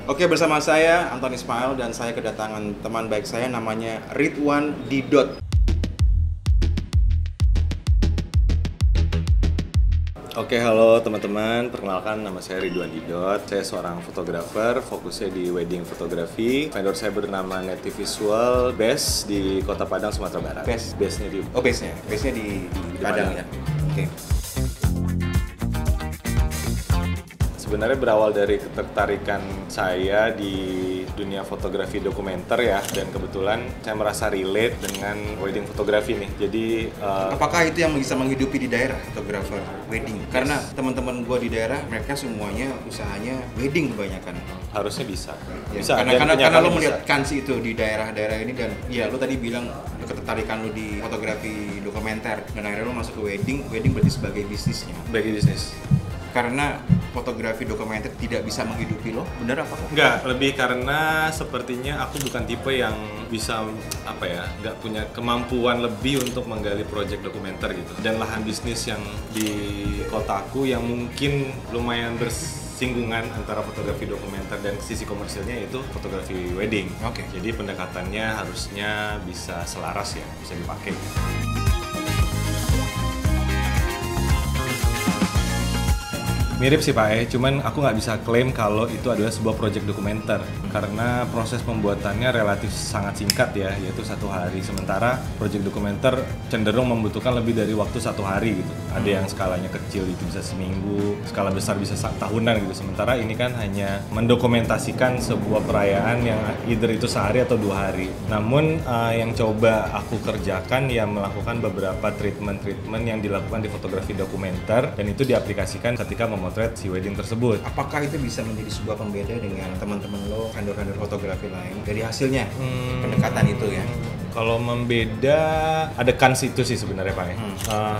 Oke, bersama saya Anthony Ismail dan saya kedatangan teman baik saya namanya Ridwan Didot. Oke, halo teman-teman. Perkenalkan, nama saya Ridwan Didot. Saya seorang fotografer, fokusnya di wedding fotografi. Vendor saya bernama Native Visual, base di Kota Padang, Sumatera Barat. Base-nya di... Oh, base-nya di Padang ya? Oke. Sebenarnya berawal dari ketertarikan saya di dunia fotografi dokumenter ya, dan kebetulan saya merasa relate dengan wedding fotografi nih. Jadi apakah itu yang bisa menghidupi di daerah fotografer wedding? Karena teman-teman gua di daerah mereka semuanya usahanya wedding kebanyakan. harusnya bisa. Ya, Bisa. karena lo melihat kansi itu di daerah-daerah ini, dan ya lo tadi bilang ketertarikan lo di fotografi dokumenter dan akhirnya lo masuk ke wedding berarti sebagai bisnisnya. Bagi bisnis. Karena fotografi dokumenter tidak bisa menghidupi lo, benar apa? Enggak, lebih karena sepertinya aku bukan tipe yang bisa nggak punya kemampuan lebih untuk menggali proyek dokumenter gitu. Dan lahan bisnis yang di kotaku yang mungkin lumayan bersinggungan antara fotografi dokumenter dan sisi komersilnya itu fotografi wedding. Oke. Jadi pendekatannya harusnya bisa selaras ya, bisa dipakai. Mirip sih Pak, cuman aku nggak bisa klaim kalau itu adalah sebuah proyek dokumenter karena proses pembuatannya relatif sangat singkat ya, yaitu 1 hari. Sementara proyek dokumenter cenderung membutuhkan lebih dari waktu 1 hari gitu. Ada yang skalanya kecil itu bisa seminggu, skala besar bisa tahunan gitu. Sementara ini kan hanya mendokumentasikan sebuah perayaan yang either itu sehari atau 2 hari. Namun yang coba aku kerjakan ya melakukan beberapa treatment yang dilakukan di fotografi dokumenter, dan itu diaplikasikan ketika memotret si wedding tersebut. Apakah itu bisa menjadi sebuah pembeda dengan teman-teman lo, vendor-vendor fotografi lain dari hasilnya pendekatan itu ya? Kalau membeda, ada kans itu sih sebenarnya Pak.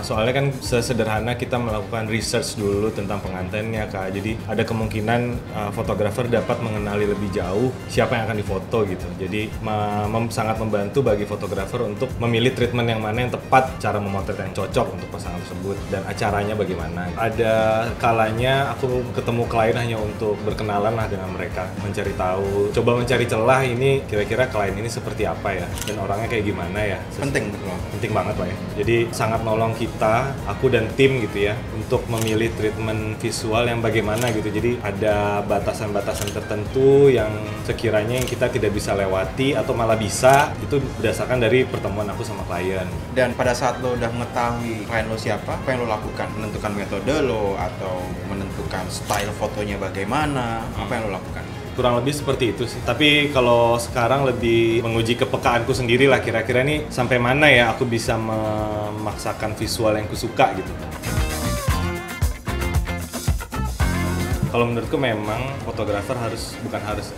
Soalnya kan sesederhana kita melakukan research dulu tentang pengantinnya Kak. Jadi ada kemungkinan fotografer dapat mengenali lebih jauh siapa yang akan difoto gitu. Jadi sangat membantu bagi fotografer untuk memilih treatment yang mana yang tepat, cara memotret yang cocok untuk pasangan tersebut, dan acaranya bagaimana. Ada kalanya aku ketemu klien hanya untuk berkenalan lah dengan mereka, mencari tahu, coba mencari celah ini kira-kira klien ini seperti apa ya, dan orangnya kayak gimana ya. Penting banget Pak ya. Jadi sangat nolong kita, aku dan tim gitu ya, untuk memilih treatment visual yang bagaimana gitu. Jadi ada batasan-batasan tertentu yang sekiranya yang kita tidak bisa lewati atau malah bisa, itu berdasarkan dari pertemuan aku sama klien. Dan pada saat lo udah mengetahui klien lo siapa, apa yang lo lakukan? Menentukan metode lo atau menentukan style fotonya bagaimana? Apa yang lo lakukan? Kurang lebih seperti itu sih. Tapi kalau sekarang lebih menguji kepekaanku sendiri lah, kira-kira nih sampai mana ya aku bisa memaksakan visual yang kusuka gitu. Kalau menurutku memang fotografer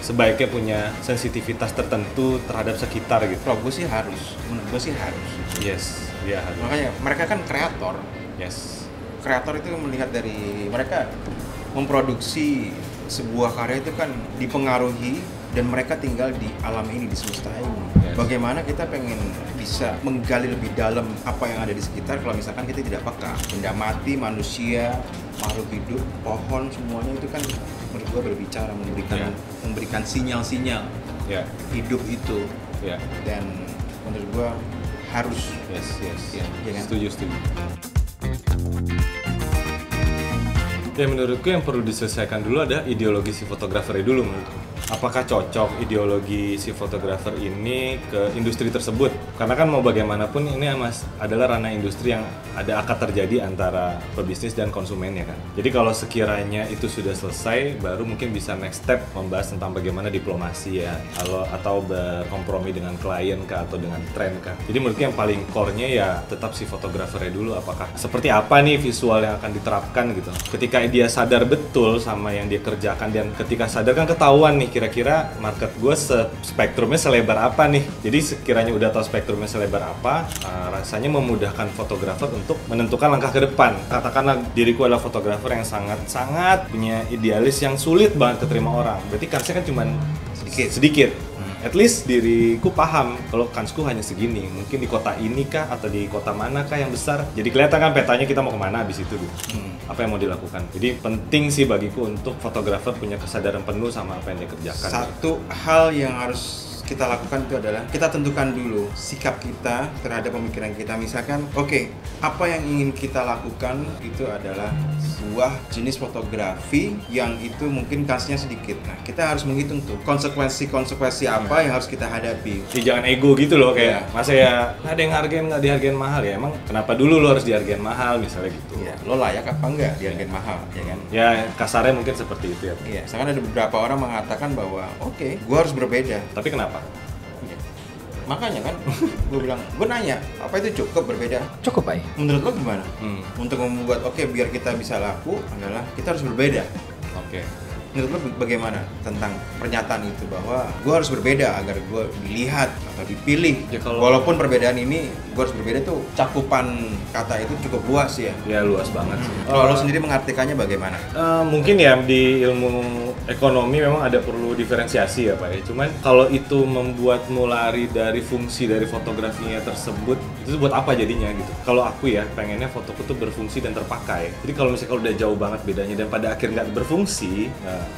sebaiknya punya sensitivitas tertentu terhadap sekitar gitu. Kalau gue sih harus, menurut gue sih harus. Yes, dia harus. Makanya mereka kan kreator. Yes. Kreator itu melihat dari mereka memproduksi sebuah karya itu kan dipengaruhi, dan mereka tinggal di alam ini, di semesta ini. Yes. Bagaimana kita pengen bisa menggali lebih dalam apa yang ada di sekitar kalau misalkan kita tidak peka. Benda mati, manusia, makhluk hidup, pohon, semuanya itu kan menurut gua berbicara, memberikan sinyal-sinyal hidup itu. Dan menurut gua harus. Yes. Ya kan? Setuju. Ya menurutku yang perlu diselesaikan dulu ada ideologi si fotografer dulu menurutku. Apakah cocok ideologi si fotografer ini ke industri tersebut? Karena kan mau bagaimanapun ini adalah ranah industri yang ada akad terjadi antara pebisnis dan konsumennya kan. Jadi kalau sekiranya itu sudah selesai, baru mungkin bisa next step membahas tentang bagaimana diplomasi ya, atau berkompromi dengan klien kah, atau dengan tren kah. Jadi menurutku yang paling core-nya ya tetap si fotografernya dulu, apakah seperti apa nih visual yang akan diterapkan gitu. Ketika dia sadar betul sama yang dia kerjakan, dan ketika sadar kan ketahuan nih kira-kira market gue spektrumnya selebar apa nih. Jadi sekiranya udah tahu spektrumnya selebar apa, rasanya memudahkan fotografer untuk menentukan langkah ke depan. Katakanlah diriku adalah fotografer yang sangat punya idealis yang sulit banget keterima orang, berarti kansnya kan cuma sedikit. at least diriku paham kalau kansku hanya segini. Mungkin di kota ini kah atau di kota mana kah yang besar. Jadi kelihatan kan petanya kita mau kemana abis itu gitu. Apa yang mau dilakukan. Jadi penting sih bagiku untuk fotografer punya kesadaran penuh sama apa yang dia kerjakan. Satu hal yang harus kita lakukan itu adalah kita tentukan dulu sikap kita terhadap pemikiran kita. Misalkan, oke, apa yang ingin kita lakukan itu adalah sebuah jenis fotografi yang itu mungkin kansnya sedikit. Nah, kita harus menghitung tuh konsekuensi apa yang harus kita hadapi. Jangan ego gitu loh, kayak masa ya ada yang hargain nggak dihargain mahal ya, emang kenapa dulu lo harus dihargain mahal misalnya gitu. Ya, lo layak apa enggak dihargain mahal, ya kan? Ya kasarnya mungkin seperti itu ya. Iya, sekarang ada beberapa orang mengatakan bahwa oke, gua harus berbeda. Tapi kenapa? Makanya kan, gue nanya, apa itu cukup berbeda? Cukup, Pak. Menurut lo gimana? Untuk membuat biar kita bisa laku adalah kita harus berbeda. Oke. Menurut lo bagaimana tentang pernyataan itu bahwa gue harus berbeda agar gue dilihat atau dipilih? Ya, walaupun perbedaan ini gue harus berbeda tuh cakupan kata itu cukup luas ya. Ya luas banget sih. Kalau lo sendiri mengartikannya bagaimana? Mungkin ya di ilmu ekonomi memang ada perlu diferensiasi ya Pak ya. Cuman kalau itu membuatmu lari dari fungsi dari fotografinya tersebut, itu buat apa jadinya gitu? Kalau aku ya pengennya fotoku tuh berfungsi dan terpakai. Jadi kalau misalnya kalau udah jauh banget bedanya dan pada akhir nggak berfungsi,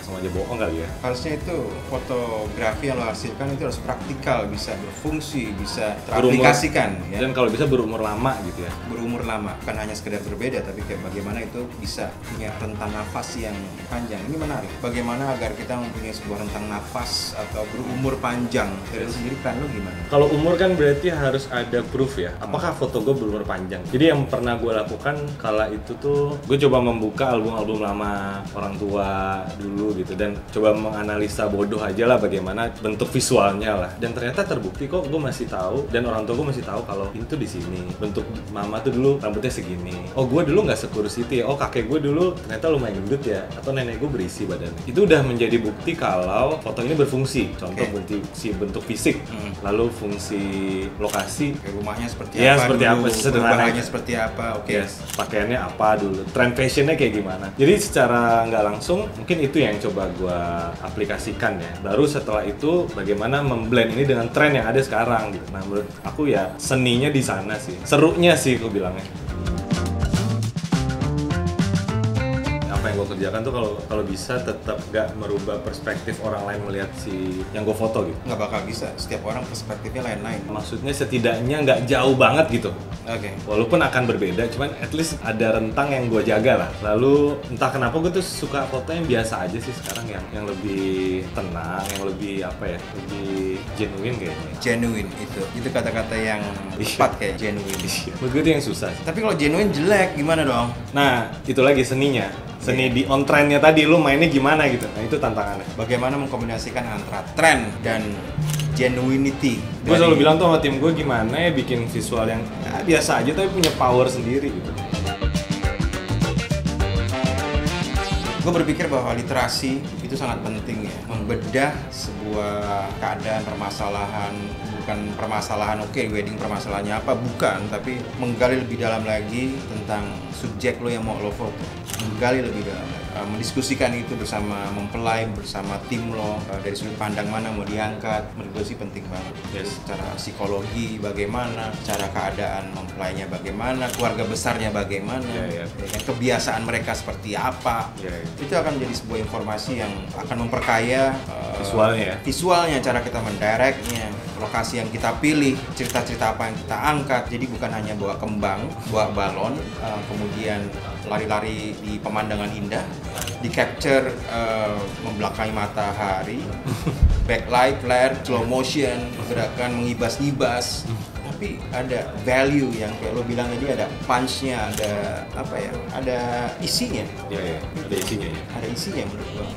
sama aja bohong kali ya. Harusnya itu fotografi yang lo hasilkan itu harus praktikal, bisa berfungsi, bisa teraplikasikan ya. Dan kalau bisa berumur lama gitu ya. Berumur lama, bukan hanya sekedar berbeda, tapi kayak bagaimana itu bisa punya rentang nafas yang panjang. Ini menarik. Bagaimana agar kita mempunyai sebuah rentang nafas atau berumur panjang. Dari sendiri plan lo gimana? Kalau umur kan berarti harus ada proof ya. Apakah foto gue berumur panjang? Jadi yang pernah gue lakukan kala itu tuh, gue coba membuka album-album lama orang tua dulu gitu dan coba menganalisa bodoh aja lah bagaimana bentuk visualnya lah. Dan ternyata terbukti kok gue masih tahu dan orang tua gue masih tahu kalau itu di sini. Bentuk mama tuh dulu rambutnya segini. Oh gue dulu nggak sekurus itu ya. Oh kakek gue dulu ternyata lumayan gendut ya. Atau nenek gue berisi badannya. Itu udah menjadi bukti kalau foto ini berfungsi. Contoh bentuk fisik, lalu fungsi lokasi. Rumahnya seperti ya, apa seperti dulu, apa, sederhananya seperti apa, yes, pakaiannya apa dulu, trend fashionnya kayak gimana. Jadi secara nggak langsung mungkin itu yang coba gue aplikasikan ya. Baru setelah itu bagaimana memblend ini dengan tren yang ada sekarang gitu. Nah menurut aku ya seninya di sana sih, serunya sih aku bilangnya. Apa yang gue kerjakan tuh kalau bisa tetap gak merubah perspektif orang lain melihat si yang gue foto gitu. Nggak bakal bisa, setiap orang perspektifnya lain-lain. Maksudnya setidaknya nggak jauh banget gitu. Oke. Walaupun akan berbeda, cuman at least ada rentang yang gue jaga lah. Lalu entah kenapa gue tuh suka foto yang biasa aja sih sekarang, yang lebih tenang, yang lebih apa ya, lebih genuine kayaknya. Genuine itu kata-kata yang tepat kayak genuine. Menurut gue itu yang susah. Tapi kalau genuine jelek gimana dong? Nah itu lagi seninya. Seni di on trendnya tadi, lu mainnya gimana gitu. Nah itu tantangannya. Bagaimana mengkombinasikan antara trend dan genuinity. Gue selalu bilang tuh sama tim gue gimana ya bikin visual yang ya, biasa aja tapi punya power sendiri gitu. Gue berpikir bahwa literasi itu sangat penting ya, membedah sebuah keadaan permasalahan, bukan permasalahan wedding permasalahannya apa, bukan, tapi menggali lebih dalam lagi tentang subjek lo yang mau lo foto, menggali lebih dalam, mendiskusikan itu bersama mempelai, bersama tim lo, dari sudut pandang mana mau diangkat. Menurut gue sih penting banget. Yes. Secara psikologi bagaimana, cara keadaan mempelainya bagaimana, keluarga besarnya bagaimana, kebiasaan mereka seperti apa. Itu akan menjadi sebuah informasi yang akan memperkaya visualnya, cara kita mendirectnya, lokasi yang kita pilih, cerita-cerita apa yang kita angkat. Jadi bukan hanya bawa kembang, bawa balon, kemudian lari-lari di pemandangan indah, di capture membelakangi matahari, backlight, flare, slow motion, gerakan mengibas-ngibas. Tapi ada value yang kayak lo bilang tadi, ada punch-nya, ada apa ya, ada isinya. Iya, ada isinya ya. Ada isinya menurut gua.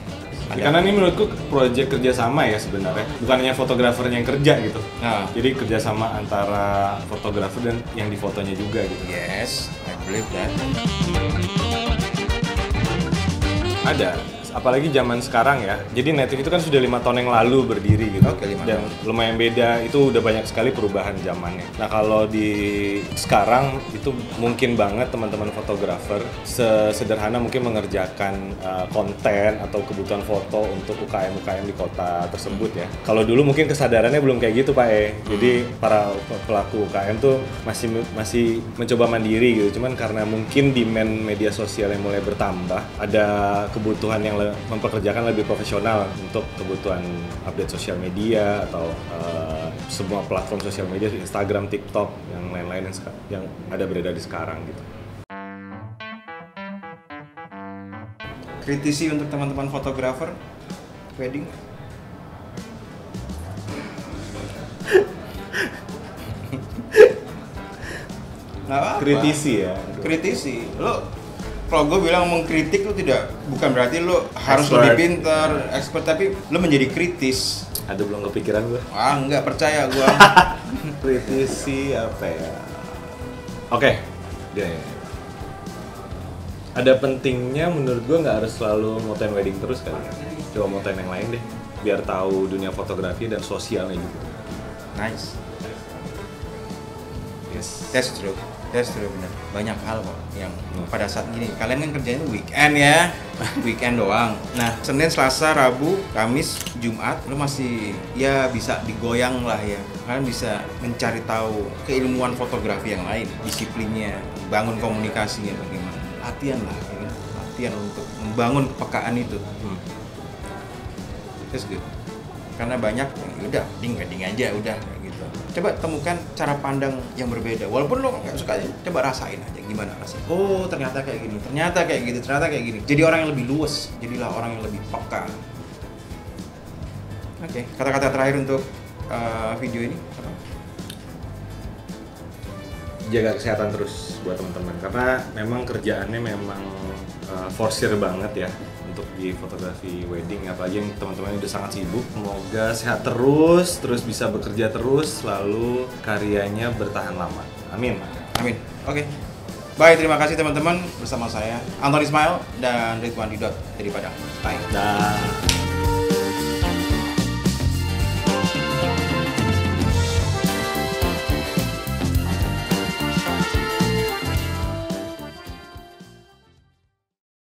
Karena ini menurutku proyek kerjasama ya sebenarnya, bukan hanya fotografernya yang kerja gitu. Nah. Jadi kerjasama antara fotografer dan yang difotonya juga gitu. Yes, I believe that. Ada apalagi zaman sekarang ya. Jadi Native itu kan sudah 5 tahun yang lalu berdiri gitu. Oke, 5 Dan tahun. lumayan beda, itu udah banyak sekali perubahan zamannya. Nah kalau di sekarang itu mungkin banget teman-teman fotografer sesederhana mungkin mengerjakan konten atau kebutuhan foto untuk UKM-UKM di kota tersebut ya. Kalau dulu mungkin kesadarannya belum kayak gitu Pak Jadi para pelaku UKM tuh masih mencoba mandiri gitu. Cuman karena mungkin demand media sosial yang mulai bertambah, ada kebutuhan yang mempekerjakan lebih profesional untuk kebutuhan update sosial media atau semua platform sosial media, Instagram, TikTok, yang lain-lain yang ada beredar di sekarang gitu. Kritisi untuk teman-teman fotografer wedding. Nggak apa-apa. Kritisi ya. Kritisi. Lo kalau gue bilang mengkritik lo bukan berarti lo harus Expert. lebih pintar, expert, tapi lo menjadi kritis. Ada belum kepikiran gue. Nggak percaya gue. Kritisi apa ya? Oke. Ya. Ada pentingnya menurut gue nggak harus selalu motoin wedding terus kali. Coba motoin yang lain deh, biar tahu dunia fotografi dan sosialnya juga. Nice. Yes. That's true benar. Banyak hal kok yang pada saat gini, kalian kan kerjanya weekend ya, weekend doang. Nah, Senin, Selasa, Rabu, Kamis, Jumat, lo masih ya bisa digoyang lah ya. Kalian bisa mencari tahu keilmuan fotografi yang lain, disiplinnya, bangun komunikasinya bagaimana. Latihan lah, ya kan? Latihan untuk membangun kepekaan itu. That's good. Karena banyak yang udah wedding aja udah kayak gitu. Coba temukan cara pandang yang berbeda. Walaupun lo nggak suka, coba rasain aja gimana rasanya. Oh ternyata kayak gini, ternyata kayak gitu, ternyata kayak gini. Jadi orang yang lebih luas, jadilah orang yang lebih peka. Oke, kata-kata terakhir untuk video ini apa? Jaga kesehatan terus buat teman-teman karena memang kerjaannya memang forsir banget ya untuk di fotografi wedding, apalagi yang teman-teman udah sangat sibuk. Semoga sehat terus bisa bekerja terus, lalu karyanya bertahan lama. Amin. Amin. Oke. Bye, terima kasih teman-teman, bersama saya Anthony Ismail dan Ridwan Didot dari Padang. Bye. Dah.